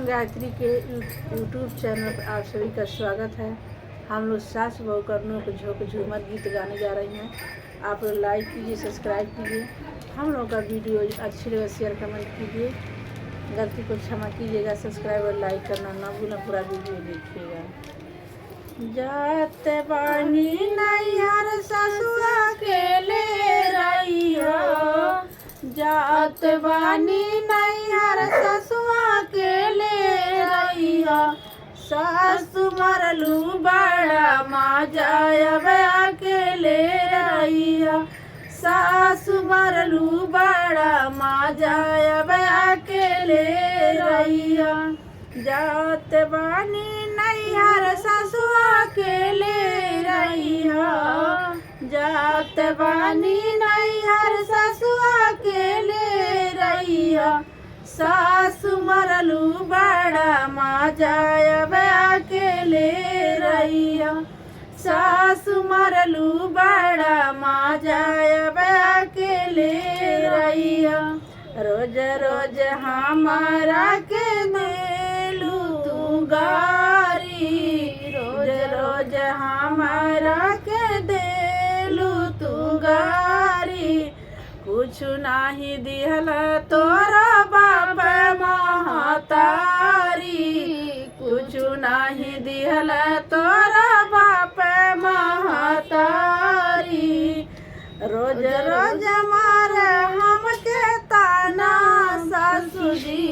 हम गायत्री के YouTube channel पर आप सभी का स्वागत है। हम लोग सास बहू करनों को झोंक झूमर गीत गाने जा रही हैं। आप लोग लाइक कीजिए, सब्सक्राइब कीजिए। हम लोग का वीडियो अच्छी लगे शेयर कमेंट कीजिए। गलती को क्षमा कीजिएगा। सब्सक्राइब और लाइक करना ना भूलें। पूरा वीडियो देखिएगा। जाते बानी नैहर ससुरा के ले रही हो, जात बानी नैहर ससुआ के ले रही हो। सासु मरलू बड़ा माँ जायब अकेले रही हो। सासु मरलू बड़ा माँ जायब अकेले रही हो। जात बानी नैहर ससुआ के ले रही हो, जात बानी नैहर ससुआ के ले रही हो। सासु मरलू बड़ा माँ जायब अकेले रही हो। सासु मरलू बड़ा माँ जायब अकेले रही हो। रोज रोज हमारा के देलू तू गारी, रोज रोज हमारा के देलू तू गारी। कुछ नाही दिहल तोरा बाप महतारी, कुछ नाही दिहल तोरा बाप महतारी। रोज रोज मारे हमके ताना सासू जी,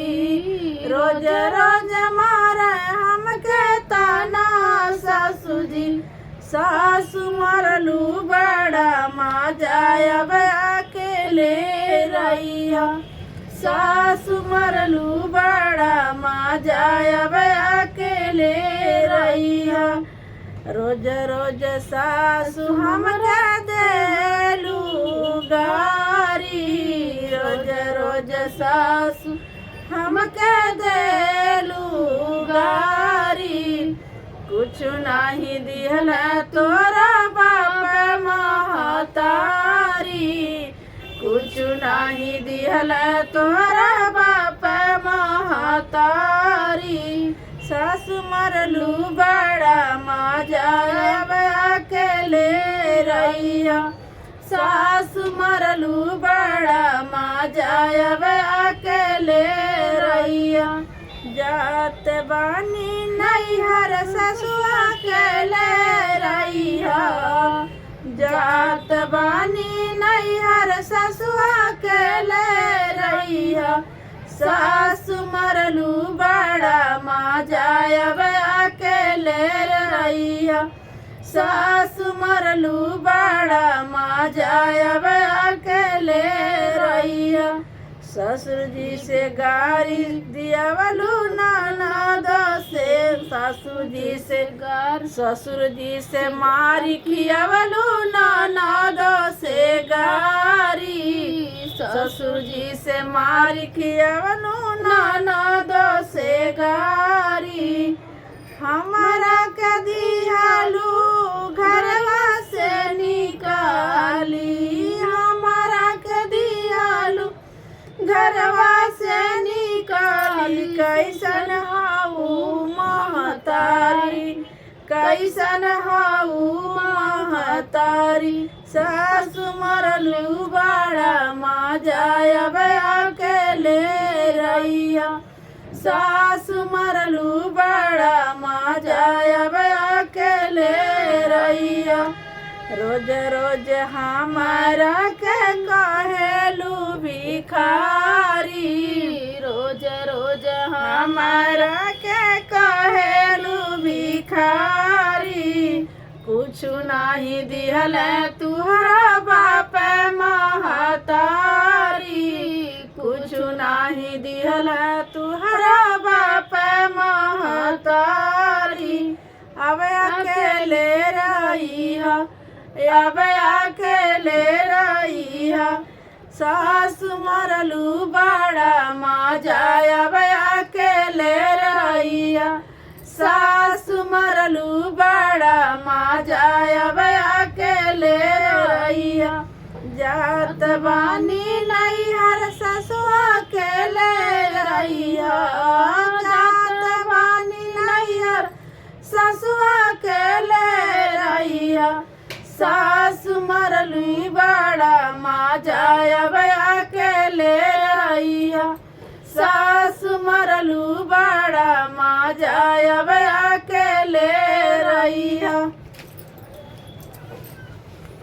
रोज रोज मारे हमके ताना सासू जी। सासु मरलू बड़ा माँ जायब अकेले रही हो। सासु मरलू बड़ा माँ जायब अकेले रही हो। रोज रोज सासु हमके देलू गारी, रोज रोज सासु हमके देलू गारी। कुछ नाही दिहल तोरा बाप महतारी, कुछ नाही दिहल तोरा बाप महतारी। सासु मरलू बड़ा माँ जायब अकेले रही हो। सासु मरलू बड़ा माँ जायब अकेले रही हो। जात बानी नैहर ससुआ के ले रही हो, जात बानी नैहर ससुआ के ले रही हो। सासु मरलू बड़ा माँ जायब अकेले रही हो। सासु मरलू बड़ा माँ जायब अकेले रही हो। ससुर जी से गारी दियावलू ननद से, ससुर जी से ससुर जी से मारी खियावलू ननद से गारी। ससुर जी से मारी खियावलू ननद से गारी। हमारा के दियालू घरवा से निकाली, हमारा के दियालू घरवा से निकाली। कैसन हाऊ महतारी, कैसन हाऊ महतारी। सासु मरलू बड़ा माँ जायब अकेले रही हो। सासु मरलू बड़ा माँ जायब अकेले रही हो। रोज रोज हमारा के कहेलू भिखारी, रोज रोज हमारा के कहेलू भिखारी। कुछ नाही दिहल तुहरा बाप महतारी, कुछ नाही दिहल तुहरा बाप महतारी। अब अकेले रही हो, अब अकेले रही हो। सासु मरलू बड़ा माँ जायब अकेले रही हो। सासु मरलू बड़ा माँ जायब अकेले रही हो। जात बानी नैहर ससुआ के ले रही हो, जात सास मरलू बड़ा माजा अब अकेले रहिया सास मरलू बड़ा माजा